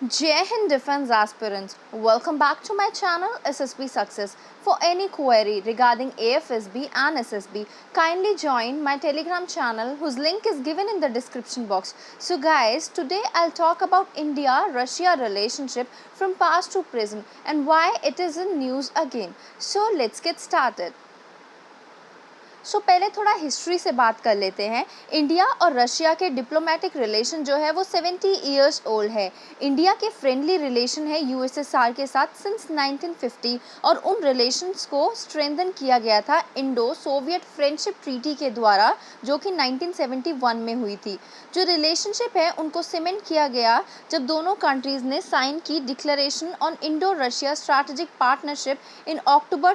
Jai Hind Defense Aspirants, welcome back to my channel SSB Success. For any query regarding AFSB and SSB, kindly join my Telegram channel whose link is given in the description box. So guys, today I'll talk about India-Russia relationship from past to present and why it is in news again. So let's get started. पहले थोड़ा history से बात कर लेते हैं। India और Russia के diplomatic relation जो है वो 70 ईयर्स ओल्ड है। इंडिया के फ्रेंडली रिलेशन है यूएसएसआर के साथ सिंस 1950 और उन रिलेशंस को स्ट्रेंथन किया गया था इंडो सोवियत फ्रेंडशिप ट्रीटी के द्वारा, जो कि 1971 में हुई थी। जो रिलेशनशिप है उनको सीमेंट किया गया जब दोनों कंट्रीज ने साइन की declaration on Indo Russia strategic partnership in October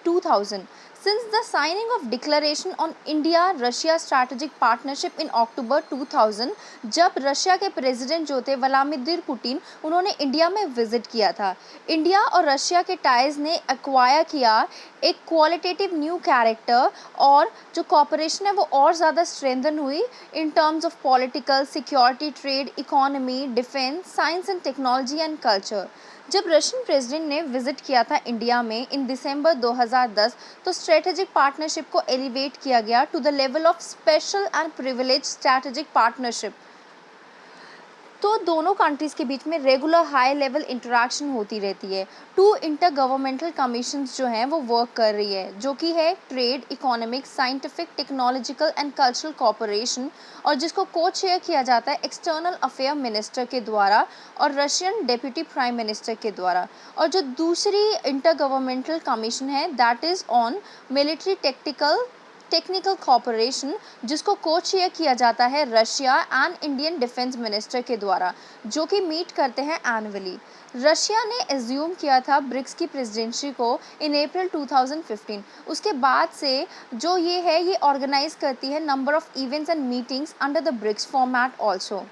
2000। Since the signing of Declaration on India-Russia Strategic Partnership in October 2000, जब रशिया के प्रेसिडेंट जो थे व्लादिमीर पुतिन, उन्होंने इंडिया में विजिट किया था। इंडिया और रशिया के टाइज ने एक्वायर किया एक क्वालिटेटिव न्यू कैरेक्टर और जो कॉपरेशन है वो और ज़्यादा स्ट्रेंथन हुई in terms of political, security, trade, economy, defence, science and technology and culture. जब रशियन प्रेसिडेंट ने विजिट किया था इंडिया में इन दिसंबर 2010, तो स्ट्रेटेजिक पार्टनरशिप को एलिवेट किया गया to the level of special and privilege strategic partnership. तो दोनों कंट्रीज़ के बीच में रेगुलर हाई लेवल इंटरेक्शन होती रहती है। टू इंटर गवर्नमेंटल कमीशंस जो हैं वो वर्क कर रही है, जो कि है trade, economic, scientific, technological and cultural cooperation, और जिसको को चेयर किया जाता है एक्सटर्नल अफेयर मिनिस्टर के द्वारा और रशियन डेप्यूटी प्राइम मिनिस्टर के द्वारा। और जो दूसरी इंटर गवर्नमेंटल कमीशन है that is on military technical corporation, जिसको को चेयर किया जाता है Russia and Indian defence minister के द्वारा, जो कि मीट करते हैं एनुअली। रशिया ने एज्यूम किया था ब्रिक्स की प्रेसिडेंसी को इन अप्रैल 2015। उसके बाद से जो ये ऑर्गेनाइज करती है number of events and meetings under the BRICS format also.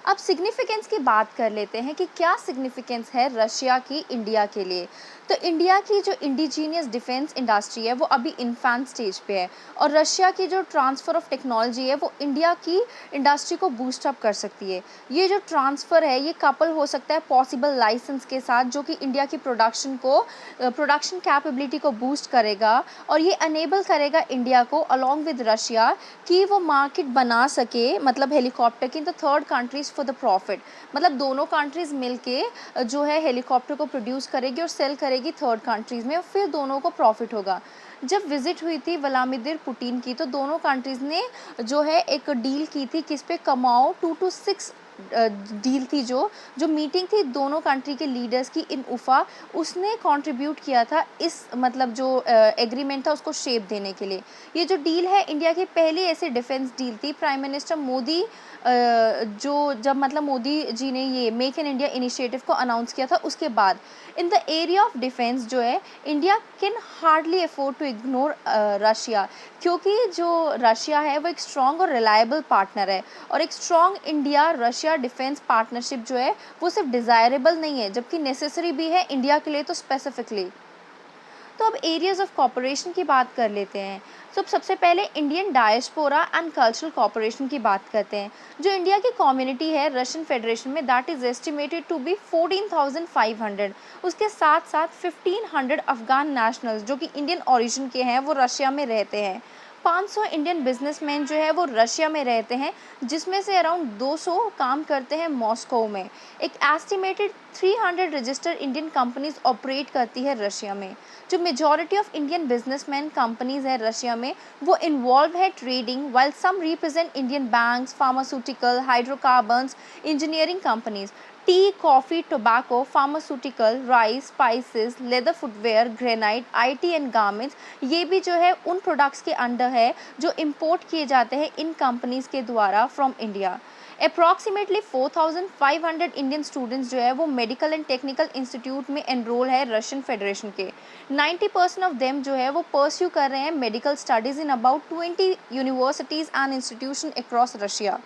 अब सिग्निफिकेंस की बात कर लेते हैं कि क्या सिग्निफिकेंस है रशिया की इंडिया के लिए। तो इंडिया की जो इंडिजीनियस डिफेंस इंडस्ट्री है वो अभी इन्फेंट स्टेज पे है, और रशिया की जो ट्रांसफ़र ऑफ टेक्नोलॉजी है वो इंडिया की इंडस्ट्री को बूस्ट अप कर सकती है। ये जो ट्रांसफ़र है ये कपल हो सकता है पॉसिबल लाइसेंस के साथ, जो कि इंडिया की प्रोडक्शन कैपेबिलिटी को बूस्ट करेगा, और ये अनेबल करेगा इंडिया को अलॉन्ग विद रशिया कि वो मार्केट बना सके, मतलब हेलीकॉप्टर की, the third countries for the profit. मतलब दोनों कंट्रीज़ मिलके जो है हेलीकॉप्टर को प्रोड्यूस करेगी और सेल करेगी थर्ड कंट्रीज़ में, और फिर दोनों को प्रॉफिट होगा। जब विजिट हुई थी व्लादिमीर पुतिन की, तो दोनों कंट्रीज़ ने जो है एक डील की थी किस पे, कमाओ 2 to 6 डील थी। जो मीटिंग थी दोनों कंट्री के लीडर्स की इन उफ़ा, उसने कंट्रीब्यूट किया था इस, मतलब जो एग्रीमेंट था उसको शेप देने के लिए। ये जो डील है इंडिया की पहली ऐसी डिफेंस डील थी। प्राइम मिनिस्टर मोदी जब मतलब मोदी जी ने ये मेक इन इंडिया इनिशिएटिव को अनाउंस किया था, उसके बाद in the area of defence जो है India can hardly afford to ignore Russia, क्योंकि जो रशिया है वो एक स्ट्रॉन्ग और रिलायबल पार्टनर है, और एक strong India Russia defence partnership जो है वो सिर्फ डिज़ायरेबल नहीं है जबकि नेसेसरी भी है इंडिया के लिए, तो स्पेसिफिकली। तो अब एरियाज़ ऑफ कॉपरेशन की बात कर लेते हैं। तो सबसे पहले Indian diaspora and cultural cooperation की बात करते हैं। जो इंडिया की कम्युनिटी है रशियन फेडरेशन में, that is estimated to be 14,500। उसके साथ साथ 1,500 अफगान नेशनल्स जो कि इंडियन ओरिजिन के हैं वो रशिया में रहते हैं। 500 इंडियन बिजनेसमैन जो है वो रशिया में रहते हैं, जिसमें से अराउंड 200 काम करते हैं मॉस्को में। एक estimated 300 registered Indian companies operate करती है रशिया में। जो majority of Indian businessman companies है रशिया में वो इन्वॉल्व है trading, while some represent Indian banks, pharmaceutical, hydrocarbons, engineering companies. Tea, coffee, tobacco, pharmaceutical, rice, spices, leather, footwear, granite, IT and garments, ये भी जो है उन प्रोडक्ट्स के अंडर है जो इंपोर्ट किए जाते हैं इन कंपनीज़ के द्वारा from India. Approximately 4,500 Indian students जो है वो मेडिकल एंड टेक्निकल इंस्टीट्यूट में एनरोल है रशियन फेडरेशन के। 90% ऑफ देम जो है वो परस्यू कर रहे हैं medical studies in about 20 universities and institution across Russia.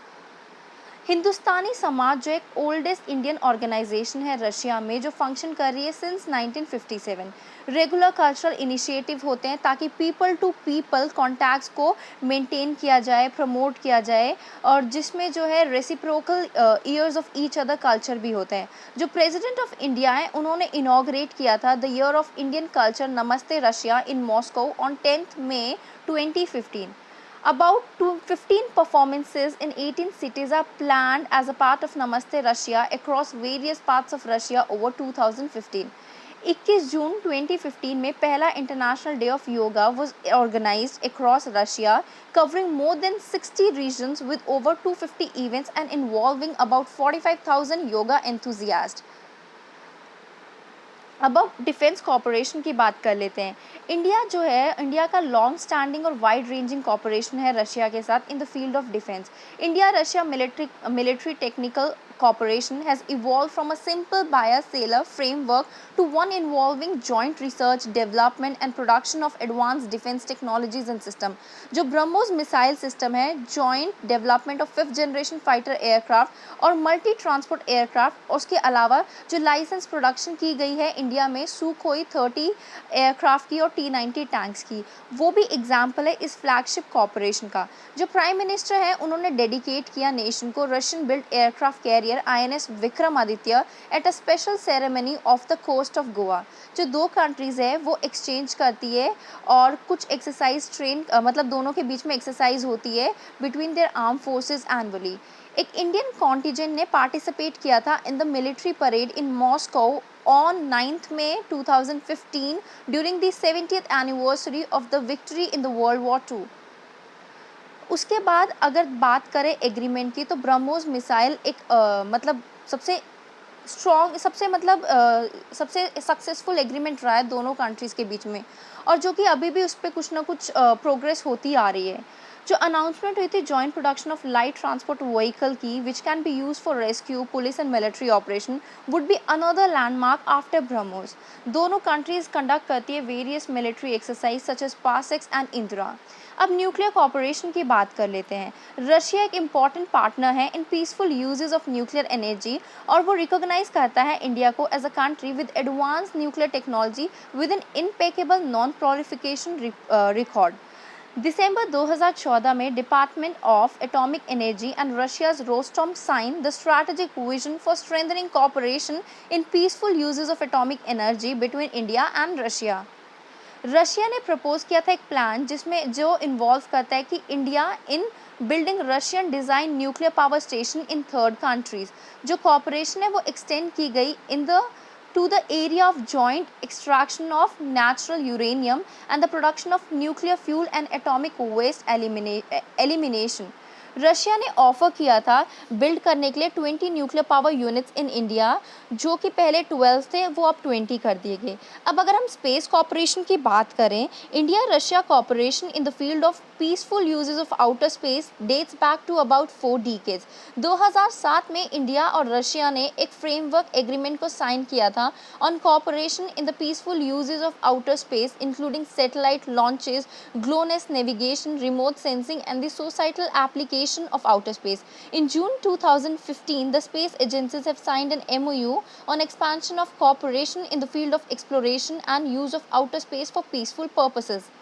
Hindustani Samaj जो एक ओल्डेस्ट इंडियन ऑर्गेनाइजेशन है रशिया में, जो फंक्शन कर रही है सिंस 1957। रेगुलर कल्चरल इनिशिएटिव होते हैं ताकि पीपल टू पीपल कॉन्टैक्ट्स को मेंटेन किया जाए, प्रमोट किया जाए, और जिसमें जो है reciprocal years of each other culture भी होते हैं। जो प्रेसिडेंट ऑफ इंडिया है उन्होंने इनॉग्रेट किया था the year of Indian culture Namaste Russia in Moscow on 10th May 2015। About 15 performances in 18 cities are planned as a part of Namaste Russia across various parts of Russia over 2015. 21 जून 2015 में पहला international day of yoga was organized across Russia, covering more than 60 regions with over 250 events and involving about 45,000 yoga enthusiasts। अब defence cooperation की बात कर लेते हैं। India जो है, इंडिया का लॉन्ग स्टैंडिंग और वाइड रेंजिंग कॉपरेशन है रशिया के साथ इन the field of defence. India Russia military technical cooperation has evolved from a simple buyer-seller framework to one involving joint research, development and production of advanced defense technologies and system। जो BrahMos missile system है, joint development of 5th generation fighter aircraft और multi transport aircraft, उसके अलावा जो licence production की गई है India में सुखोई 30 एयरक्राफ्ट की और T-90 टैंक्स की, वो भी एग्जाम्पल है इस फ्लैगशिप कॉपरेशन का। जो प्राइम मिनिस्टर है उन्होंने डेडिकेट किया नेशन को Russian build aircraft carrier INS Vikramaditya at a special ceremony off the coast of Goa. जो दो कंट्रीज़ है वो एक्सचेंज करती है और कुछ एक्सरसाइज मतलब दोनों के बीच में एक्सरसाइज होती है between their arm forces annually. एक इंडियन कॉन्टिजेंट ने पार्टिसिपेट किया था in the military parade in Moscow on 9th May 2015 during the 70th anniversary of the victory in the World War II। उसके बाद अगर बात करें एग्रीमेंट की, तो ब्रह्मोस मिसाइल एक मतलब सबसे स्ट्रॉन्ग, सबसे सक्सेसफुल एग्रीमेंट रहा है दोनों कंट्रीज़ के बीच में, और जो कि अभी भी उस पर कुछ ना कुछ प्रोग्रेस होती आ रही है। जो अनाउंसमेंट हुई थी joint production of light transport vehicle की which can be use for rescue, police and military operation would be another landmark after BrahMos. दोनों कंट्रीज कंडक्ट करती है various military exercise such as PASSEX and Indra. अब nuclear corporation की बात कर लेते हैं। रशिया एक इम्पॉर्टेंट पार्टनर है in peaceful uses of nuclear energy, और वो रिकॉग्नाइज करता है इंडिया को as a country with advance nuclear technology with an impeccable non proliferation record. दिसंबर 2014 में department of atomic energy and Russia's Rosatom sign the strategic vision for strengthening cooperation in peaceful uses of atomic energy between India and Russia. Russia ने propose किया था एक plan जिसमें जो involve करता है कि India in building Russian design nuclear power station in third countries. जो कॉपरेशन है वो एक्सटेंड की गई to the area of joint extraction of natural uranium and the production of nuclear fuel and atomic waste elimination। Russia ने offer किया था build करने के लिए 20 nuclear power units in India, जो कि पहले 12 थे वो अब 20 कर दिए गए। अब अगर हम स्पेस कॉपरेशन की बात करें, India Russia cooperation in the field of peaceful uses of outer space dates back to about 4 decades। 2007 में इंडिया और रशिया ने एक फ्रेमवर्क एग्रीमेंट को साइन किया था on corporation in the peaceful uses of outer space including satellite launches, GLONASS navigation, remote sensing and the societal application of outer space। In June 2015, the space agencies have signed an MOU on expansion of cooperation in the field of exploration and use of outer space for peaceful purposes।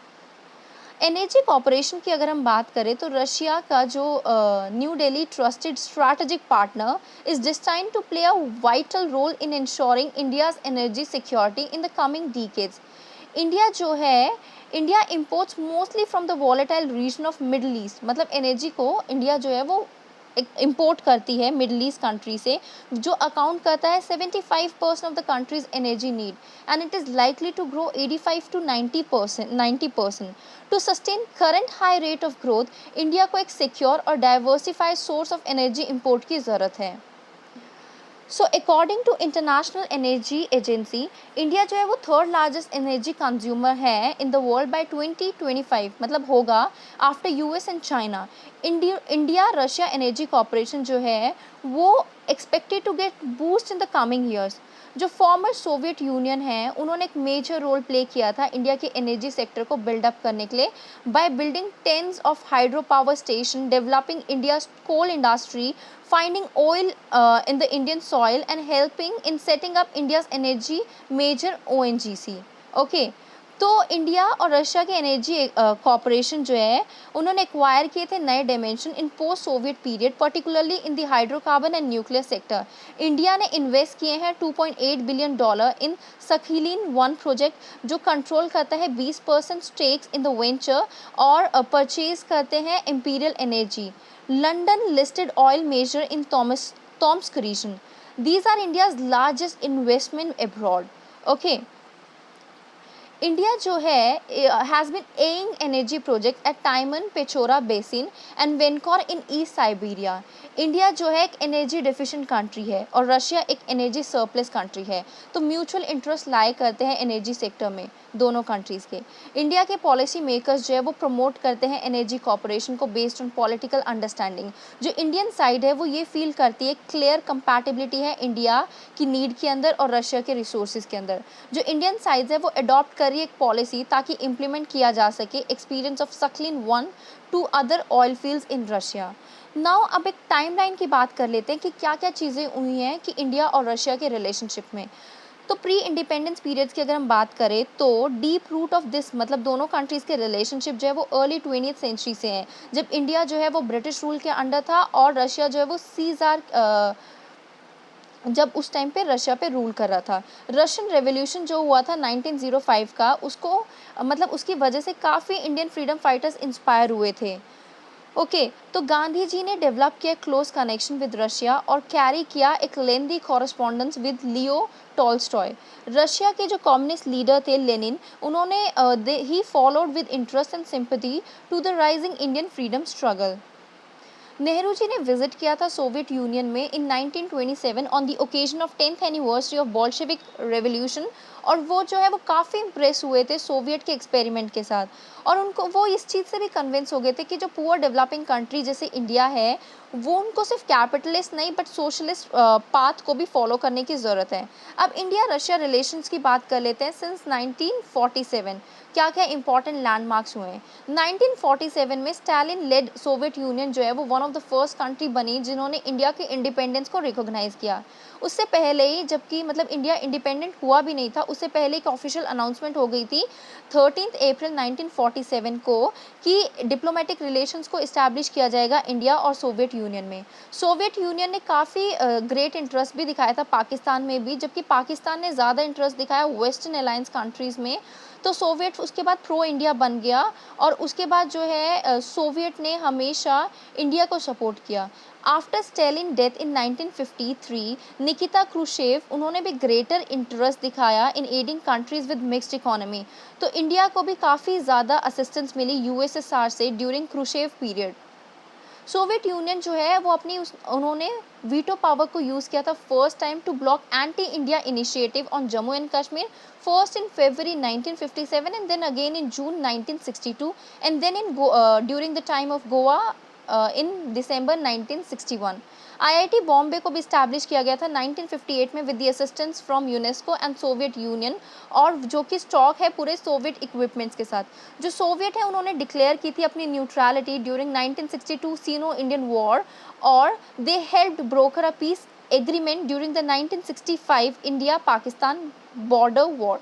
Energy cooperation की अगर हम बात करें तो Russia का जो New Delhi trusted strategic partner is destined to play a vital role in ensuring India's energy security in the coming decades. India जो है, India imports mostly from the volatile region of middle east. मतलब energy को India जो है वो import करती है middle east country से, जो अकाउंट करता है 75% of the country's energy need, and it is likely to grow 85 to 90%। To sustain current high rate of growth, India को एक सिक्योर और diversified source of energy import की ज़रूरत है। So according to international energy agency, India जो है वो third largest energy consumer है इन द वर्ल्ड बाय 2025, मतलब होगा after US and China. India Russia energy cooperation जो है वो expected to get boost in the coming years. जो फॉर्मर सोवियत यूनियन है उन्होंने एक मेजर रोल प्ले किया था इंडिया के एनर्जी सेक्टर को बिल्डअप करने के लिए by building tens of hydro power station, developing India coal industry, finding oil in the Indian soil and helping in setting up India's energy major ONGC। Okay, तो India और Russia के energy corporation जो है उन्होंने acquire किए थे नए dimension in post Soviet period, particularly in the hydrocarbon and nuclear sector. India ने इन्वेस्ट किए हैं $2.8 बिलियन इन सखीलिन 1 प्रोजेक्ट, जो कंट्रोल करता है 20% स्टेक्स इन द वेंचर और परचेज करते हैं imperial energy, London listed oil major in Tomsk region. These are India's largest investment abroad। Okay, India जो है has been eyeing energy project at Timan Pechora basin and Vankor in east Siberia. India जो है एक energy deficient country है और Russia एक energy surplus country है, तो म्यूचुअल इंटरेस्ट लाए करते हैं एनर्जी सेक्टर में दोनों कंट्रीज़ के। इंडिया के पॉलिसी मेकर्स जो है वो प्रमोट करते हैं एनर्जी कॉपरेशन को बेस्ड ऑन पॉलिटिकल अंडरस्टैंडिंग। जो इंडियन साइड है वो ये फील करती है क्लियर कंपैटिबिलिटी है इंडिया की नीड के अंदर और रशिया के रिसोर्सेज के अंदर। जो इंडियन साइड है वो अडॉप्ट कर रही है एक पॉलिसी ताकि इम्प्लीमेंट किया जा सके experience of Sakhalin 1 to other oil fields in Russia. Now अब एक टाइमलाइन की बात कर लेते हैं कि क्या क्या चीज़ें हुई हैं कि इंडिया और रशिया के रिलेशनशिप में। तो प्री इंडिपेंडेंस पीरियड्स की अगर हम बात करें तो डीप रूट ऑफ दिस मतलब दोनों कंट्रीज़ के रिलेशनशिप जो है वो अर्ली 20th सेंचुरी से हैं, जब इंडिया जो है वो ब्रिटिश रूल के अंडर था और रशिया जो है वो सीज़ार जब उस टाइम पे रशिया पे रूल कर रहा था। रशियन रेवोल्यूशन जो हुआ था 1905 का, उसको मतलब उसकी वजह से काफ़ी इंडियन फ्रीडम फाइटर्स इंस्पायर हुए थे। ओके, तो गांधी जी ने डेवलप किया क्लोज कनेक्शन विद रशिया और कैरी किया एक lengthy correspondence with Leo Tolstoy. Russia के जो कम्युनिस्ट लीडर थे लेनिन, उन्होंने ही followed with interest and sympathy to the rising Indian freedom struggle. Nehru ji ने विजिट किया था सोवियत यूनियन में in 1927 on the occasion of 10th anniversary of Bolshevik revolution, और वो जो है वो काफ़ी इम्प्रेस हुए थे सोवियत के एक्सपेरिमेंट के साथ, और उनको वो इस चीज़ से भी कन्विंस हो गए थे कि जो पुअर डेवलपिंग कंट्री जैसे इंडिया है वो उनको सिर्फ कैपिटलिस्ट नहीं बट सोशलिस्ट पाथ को भी फॉलो करने की ज़रूरत है। अब इंडिया रशिया रिलेशंस की बात कर लेते हैं सिंस 1947। क्या क्या इंपॉर्टेंट लैंडमार्क्स हुए हैं। 1947 में स्टालिन लेड सोवियत यूनियन जो है वो one of the first country बनी जिन्होंने इंडिया के इंडिपेंडेंस को रिकॉग्नाइज़ किया। उससे पहले ही, जबकि मतलब इंडिया इंडिपेंडेंट हुआ भी नहीं था, उससे पहले एक ऑफिशियल अनाउंसमेंट हो गई थी 13 अप्रैल 1947 को कि डिप्लोमेटिक रिलेशंस को इस्टेब्लिश किया जाएगा इंडिया और सोवियत यूनियन में। सोवियत यूनियन ने काफ़ी ग्रेट इंटरेस्ट भी दिखाया था पाकिस्तान में भी, जबकि पाकिस्तान ने ज़्यादा इंटरेस्ट दिखाया वेस्टर्न अलायंस कंट्रीज़ में। तो सोवियत उसके बाद प्रो इंडिया बन गया और उसके बाद जो है सोवियत ने हमेशा इंडिया को सपोर्ट किया। After Stalin death in 1953, Nikita Khrushchev उन्होंने भी ग्रेटर इंटरेस्ट दिखाया in aiding countries with mixed economy. तो इंडिया को भी काफ़ी ज़्यादा असिस्टेंस मिली यूएसएसआर से during Khrushchev period. Soviet Union जो है वो उन्होंने वीटो पावर को यूज़ किया था first time to block anti India initiative on Jammu and Kashmir, first in February 1957 and then again in June 1962 and then during the time of Goa in December 1961। IIT Bombay को भी establish किया गया था 1958 में with the assistance from UNESCO and Soviet union, और जो कि stock है पूरे सोवियत इक्विपमेंट्स के साथ। जो सोवियत है उन्होंने डिक्लेयर की थी अपनी न्यूट्रलिटी ड्यूरिंग 1962 सीनो इंडियन वॉर, और दे helped broker a piece agreement during the 1965 India Pakistan border war.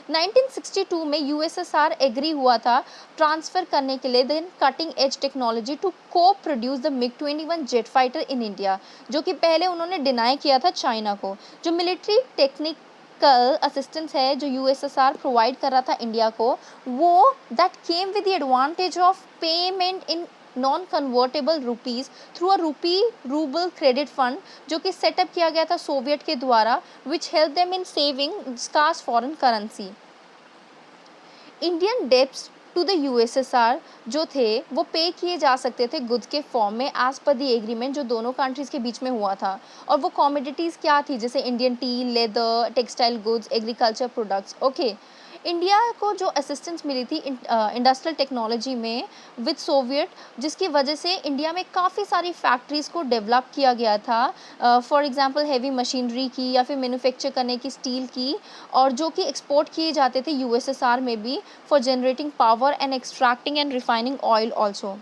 1962 में यूएसएसआर एग्री हुआ था ट्रांसफ़र करने के लिए then cutting edge technology to co-produce the MiG-21 jet fighter in India, जो कि पहले उन्होंने डिनाई किया था चाइना को। जो मिलिट्री टेक्निकल असिस्टेंस है जो यूएसएसआर प्रोवाइड कर रहा था इंडिया को, वो that came with the advantage of payment in non convertible rupees through a rouble credit fund, जो कि सेटअप किया गया था सोवियत के द्वारा, which help them in saving scarce foreign currency. Indian debts to the USSR जो थे वो पे किए जा सकते थे गुड्स के फॉर्म में एज पर दी एग्रीमेंट जो दोनों कंट्रीज़ के बीच में हुआ था, और वो कॉमोडिटीज़ क्या थी जैसे Indian T, leather, textile goods, agriculture products. Okay, India को जो असिस्टेंस मिली थी इंडस्ट्रियल टेक्नोलॉजी में विद सोवियत, जिसकी वजह से इंडिया में काफ़ी सारी फैक्ट्रीज़ को डेवलप किया गया था, फॉर एग्जांपल हैवी मशीनरी की या फिर मैन्युफैक्चर करने की स्टील की, और जो कि एक्सपोर्ट किए जाते थे यूएसएसआर में भी for generating power and extracting and refining oil also.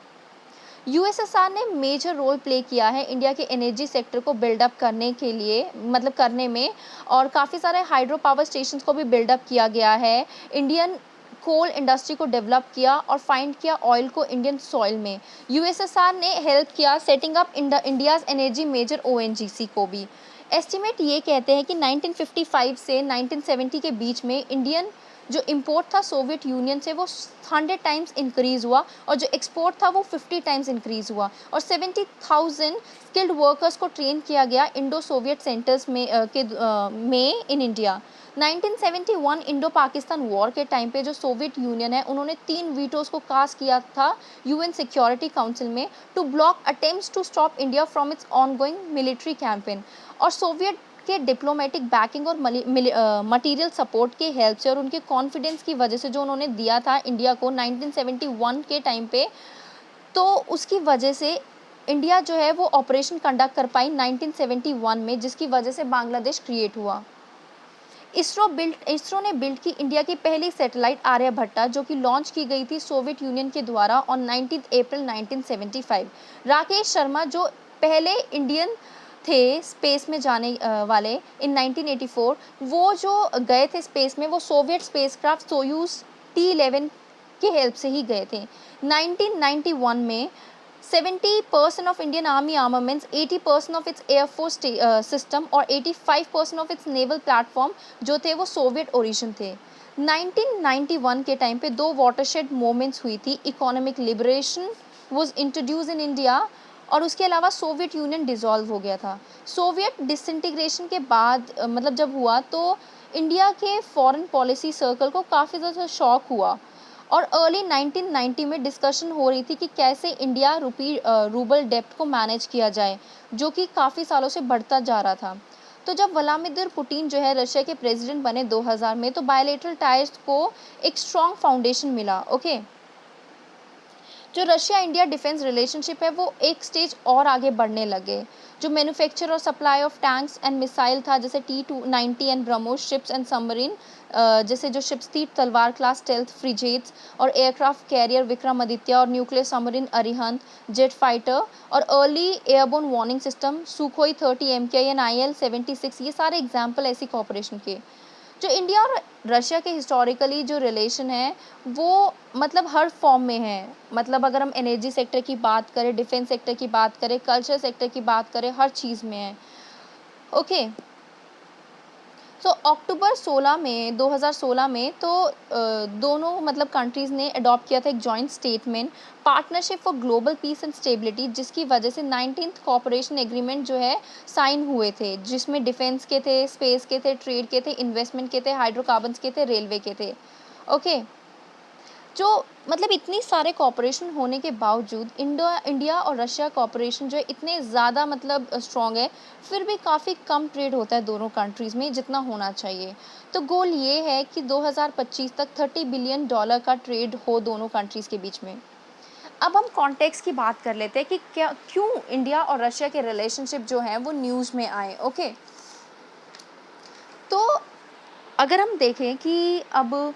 USSR ने मेजर रोल प्ले किया है इंडिया के एनर्जी सेक्टर को बिल्डअप करने के लिए, मतलब करने में, और काफ़ी सारे हाइड्रो पावर स्टेशंस को भी बिल्डअप किया गया है। इंडियन कोल इंडस्ट्री को डेवलप किया और फाइंड किया ऑयल को इंडियन सॉइल में। यूएसएसआर ने हेल्प किया setting up India's energy major ONGC को भी। एस्टिमेट ये कहते हैं कि 1955 से 1970 के बीच में इंडियन जो इंपोर्ट था सोवियत यूनियन से वो 100 टाइम्स इंक्रीज़ हुआ, और जो एक्सपोर्ट था वो 50 टाइम्स इंक्रीज़ हुआ, और 70,000 स्किल्ड वर्कर्स को ट्रेन किया गया इंडो सोवियत सेंटर्स में in India. 1971 Indo Pakistan war के टाइम पे जो सोवियत यूनियन है उन्होंने 3 वीटोज़ को कास्ट किया था यूएन सिक्योरिटी काउंसिल में to block attempts to stop India from its ongoing military campaign. और सोवियत के डिप्लोमेटिक बैकिंग और मटेरियल सपोर्ट के हेल्प से और उनके कॉन्फिडेंस की वजह से जो उन्होंने दिया था इंडिया को 1971 के टाइम पे, तो उसकी वजह से इंडिया जो है वो ऑपरेशन कंडक्ट कर पाई 1971 में, जिसकी वजह से बांग्लादेश क्रिएट हुआ। इसरो ने बिल्ड की इंडिया की पहली सैटेलाइट आर्यभट्टा, जो कि लॉन्च की गई थी सोवियत यूनियन के द्वारा ऑन 19 अप्रैल 1975। राकेश शर्मा जो पहले इंडियन थे स्पेस में जाने वाले इन 1984, वो जो गए थे स्पेस में वो सोवियत स्पेसक्राफ्ट सोयूज T-11 के हेल्प से ही गए थे। 1991 में 70% of Indian army armaments, 80% of its air force system और 85% ऑफ इट्स नेवल प्लेटफॉर्म जो थे वो सोवियत ओरिजिन थे। 1991 के टाइम पे 2 वाटरशेड मोमेंट्स हुई थी। Economic liberation was introduce in India, और उसके अलावा सोवियत यूनियन डिसॉल्व हो गया था। सोवियत डिसइंटीग्रेशन के बाद मतलब जब हुआ तो इंडिया के फॉरेन पॉलिसी सर्कल को काफ़ी ज़्यादा शॉक हुआ, और अर्ली 1990 में डिस्कशन हो रही थी कि कैसे इंडिया रूबल डेप्ट को मैनेज किया जाए, जो कि काफ़ी सालों से बढ़ता जा रहा था। तो जब व्लादिमीर पुतिन जो है रशिया के प्रेसिडेंट बने 2000 में, तो बायलैटरल टाइज को एक स्ट्रॉन्ग फाउंडेशन मिला। ओके, जो रशिया इंडिया डिफेंस रिलेशनशिप है वो एक स्टेज और आगे बढ़ने लगे। जो मैन्युफैक्चर और supply of tanks and missile था, जैसे T-290 and BrahMos ships and submarine, जैसे जो शिप्स थी तलवार क्लास स्टेल्थ फ्रिगेट्स, और एयरक्राफ्ट कैरियर विक्रमादित्य, और nuclear submarine Arihant, jet fighter, और early airborne warning system Sukhoi 30 MKI and IL-76, ये सारे एग्जाम्पल ऐसी कॉपरेशन के। जो इंडिया और रशिया के हिस्टोरिकली जो रिलेशन है वो मतलब हर फॉर्म में है। मतलब अगर हम एनर्जी सेक्टर की बात करें, डिफेंस सेक्टर की बात करें, कल्चर सेक्टर की बात करें, हर चीज़ में है। ओके, सो अक्टूबर 16 में 2016 में तो दोनों मतलब कंट्रीज़ ने अडॉप्ट किया था एक joint statement, partnership for global piece and stability, जिसकी वजह से 19th कॉपरेशन एग्रीमेंट जो है साइन हुए थे, जिसमें डिफेंस के थे, स्पेस के थे, ट्रेड के थे, इन्वेस्टमेंट के थे, हाइड्रोकार्बन्स के थे, रेलवे के थे। ओके, जो मतलब इतनी सारे कॉपरेशन होने के बावजूद इंडिया और रशिया कॉपरेशन जो है इतने ज़्यादा मतलब स्ट्रॉन्ग है, फिर भी काफ़ी कम ट्रेड होता है दोनों कंट्रीज़ में जितना होना चाहिए। तो गोल ये है कि 2025 तक $30 बिलियन का ट्रेड हो दोनों कंट्रीज़ के बीच में। अब हम कॉन्टेक्स्ट की बात कर लेते हैं कि क्यों इंडिया और रशिया के रिलेशनशिप जो हैं वो न्यूज़ में आए। ओके, तो अगर हम देखें कि अब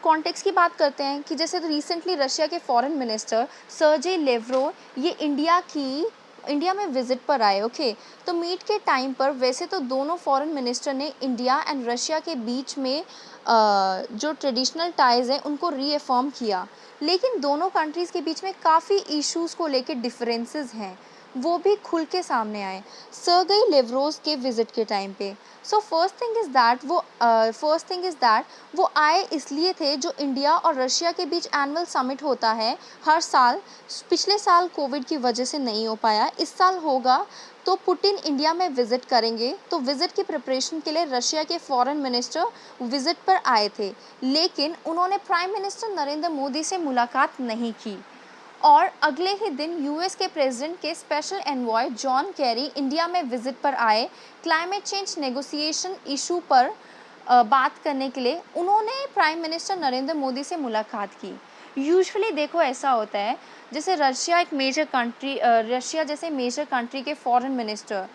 कॉन्टेक्स्ट की बात करते हैं कि जैसे रिसेंटली रशिया के फॉरेन मिनिस्टर सर्जे लेवरोव ये इंडिया में विजिट पर आए। ओके, तो मीट के टाइम पर वैसे तो दोनों फॉरेन मिनिस्टर ने इंडिया एंड रशिया के बीच में जो ट्रेडिशनल टाइज़ हैं उनको रीअफर्म किया, लेकिन दोनों कंट्रीज़ के बीच में काफ़ी इश्यूज़ को लेकर डिफरेंसेस हैं, वो भी खुल के सामने आए सर्गेई लेवरोव के विज़िट के टाइम पे। So first thing is that वो आए इसलिए थे, जो इंडिया और रशिया के बीच एनुअल समिट होता है हर साल। पिछले साल कोविड की वजह से नहीं हो पाया, इस साल होगा। तो पुतिन इंडिया में विज़िट करेंगे, तो विज़िट की प्रिपरेशन के लिए रशिया के फॉरेन मिनिस्टर विज़िट पर आए थे, लेकिन उन्होंने प्राइम मिनिस्टर नरेंद्र मोदी से मुलाकात नहीं की। और अगले ही दिन यूएस के प्रेसिडेंट के special envoy John Kerry India में विजिट पर आए क्लाइमेट चेंज नेगोशिएशन इशू पर बात करने के लिए उन्होंने प्राइम मिनिस्टर नरेंद्र मोदी से मुलाकात की। यूजुअली देखो ऐसा होता है, जैसे रशिया एक मेजर कंट्री, रशिया जैसे मेजर कंट्री के फॉरेन मिनिस्टर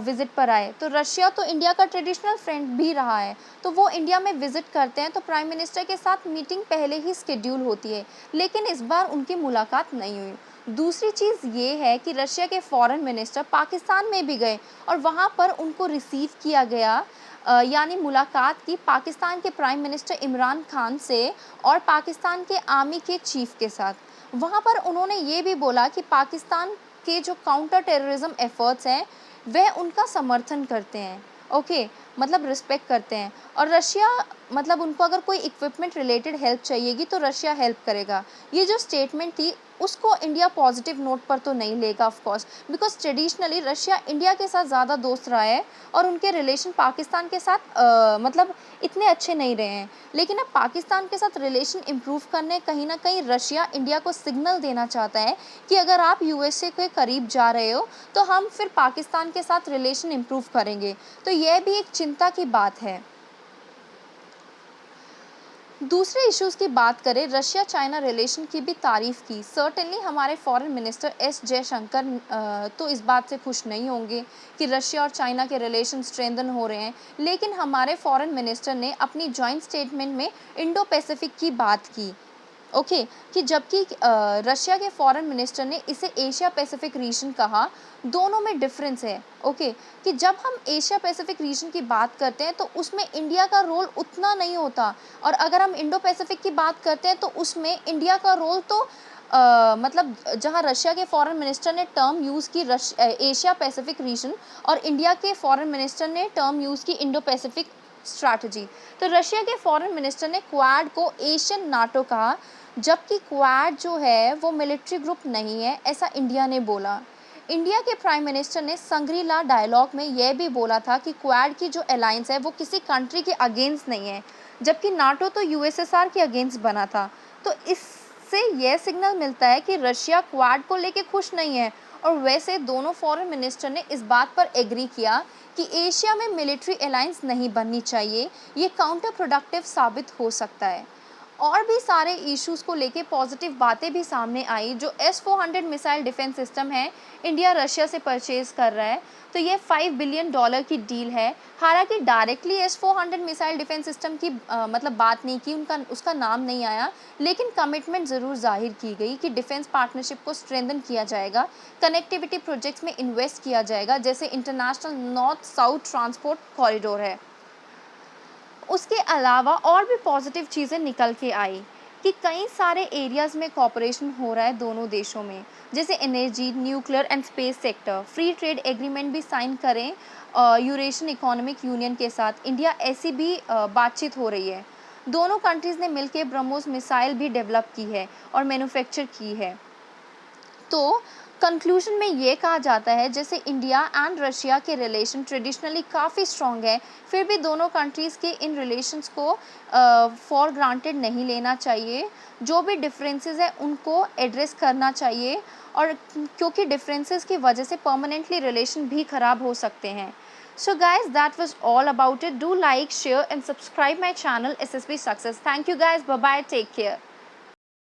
विज़िट पर आए, तो रशिया तो इंडिया का ट्रेडिशनल फ्रेंड भी रहा है, तो वो इंडिया में विज़िट करते हैं तो प्राइम मिनिस्टर के साथ मीटिंग पहले ही शेड्यूल होती है, लेकिन इस बार उनकी मुलाकात नहीं हुई। दूसरी चीज़ ये है कि रशिया के फॉरेन मिनिस्टर पाकिस्तान में भी गए और वहाँ पर उनको रिसीव किया गया, यानी मुलाकात की पाकिस्तान के प्राइम मिनिस्टर इमरान खान से और पाकिस्तान के आर्मी के चीफ के साथ। वहाँ पर उन्होंने ये भी बोला कि पाकिस्तान के जो काउंटर टेररिज्म एफर्ट्स हैं वह उनका समर्थन करते हैं, ओके, मतलब रिस्पेक्ट करते हैं। और रशिया मतलब उनको अगर कोई इक्विपमेंट रिलेटेड हेल्प चाहिएगी तो रशिया हेल्प करेगा। ये जो स्टेटमेंट थी उसको इंडिया पॉजिटिव नोट पर तो नहीं लेगा of course, because traditionally Russia India के साथ ज़्यादा दोस्त रहा है और उनके रिलेशन पाकिस्तान के साथ मतलब इतने अच्छे नहीं रहे हैं। लेकिन अब पाकिस्तान के साथ रिलेशन इम्प्रूव करने कहीं ना कहीं रशिया इंडिया को सिग्नल देना चाहता है कि अगर आप यूएसए के करीब जा रहे हो तो हम फिर पाकिस्तान के साथ रिलेशन इम्प्रूव करेंगे। तो यह भी एक चिंता की बात है। दूसरे इश्यूज़ की बात करें, रशिया चाइना रिलेशन की भी तारीफ़ की। सर्टेनली हमारे फॉरेन मिनिस्टर एस जयशंकर तो इस बात से खुश नहीं होंगे कि रशिया और चाइना के रिलेशन स्ट्रेंथन हो रहे हैं, लेकिन हमारे फॉरेन मिनिस्टर ने अपनी जॉइंट स्टेटमेंट में इंडो पैसिफिक की बात की, ओके, कि जबकि रशिया के फॉरेन मिनिस्टर ने इसे एशिया पैसिफिक रीजन कहा। दोनों में डिफरेंस है, ओके, कि जब हम एशिया पैसिफिक रीजन की बात करते हैं तो उसमें इंडिया का रोल उतना नहीं होता, और अगर हम इंडो पैसिफिक की बात करते हैं तो उसमें इंडिया का रोल तो मतलब जहां रशिया के फॉरेन मिनिस्टर ने टर्म यूज़ की एशिया पैसिफिक रीजन, और इंडिया के फॉरेन मिनिस्टर ने टर्म यूज़ की इंडो पैसिफिक स्ट्रैटेजी। तो रशिया के फॉरेन मिनिस्टर ने क्वाड को एशियन नाटो कहा, जबकि क्वाड जो है वो मिलिट्री ग्रुप नहीं है, ऐसा इंडिया ने बोला। इंडिया के प्राइम मिनिस्टर ने संग्री-ला डायलॉग में यह भी बोला था कि क्वाड की जो अलायंस है वो किसी कंट्री के अगेंस्ट नहीं है, जबकि नाटो तो यूएसएसआर के अगेंस्ट बना था। तो इससे यह सिग्नल मिलता है कि रशिया क्वाड को लेके खुश नहीं है। और वैसे दोनों फॉरेन मिनिस्टर ने इस बात पर एग्री किया कि एशिया में मिलिट्री अलायंस नहीं बननी चाहिए, ये काउंटर प्रोडक्टिव साबित हो सकता है। और भी सारे इश्यूज़ को लेके पॉजिटिव बातें भी सामने आई। जो S-400 मिसाइल डिफेंस सिस्टम है, इंडिया रशिया से परचेज़ कर रहा है, तो ये $5 बिलियन की डील है। हालांकि directly S-400 missile defence system की मतलब बात नहीं की, उसका नाम नहीं आया, लेकिन कमिटमेंट ज़रूर जाहिर की गई कि डिफेंस पार्टनरशिप को स्ट्रेंथन किया जाएगा, कनेक्टिविटी प्रोजेक्ट्स में इन्वेस्ट किया जाएगा, जैसे international north south transport corridor है। उसके अलावा और भी पॉजिटिव चीज़ें निकल के आई कि कई सारे एरियाज़ में कोऑपरेशन हो रहा है दोनों देशों में, जैसे energy, nuclear and space sector. Free trade agreement भी साइन करें यूरेशियन इकोनॉमिक यूनियन के साथ, इंडिया ऐसी भी बातचीत हो रही है। दोनों कंट्रीज़ ने मिलकर ब्रह्मोस मिसाइल भी डेवलप की है और मैन्युफैक्चर की है। तो कंक्लूजन में ये कहा जाता है, जैसे इंडिया एंड रशिया के रिलेशन ट्रेडिशनली काफ़ी स्ट्रॉन्ग है, फिर भी दोनों कंट्रीज़ के इन रिलेशंस को फॉर ग्रांटेड नहीं लेना चाहिए। जो भी डिफरेंसेस है उनको एड्रेस करना चाहिए, और क्योंकि डिफरेंसेस की वजह से परमानेंटली रिलेशन भी ख़राब हो सकते हैं। So guys, that was all about it. Do like, share and subscribe my channel SSB Success. Thank you guys. Bye bye. Take care.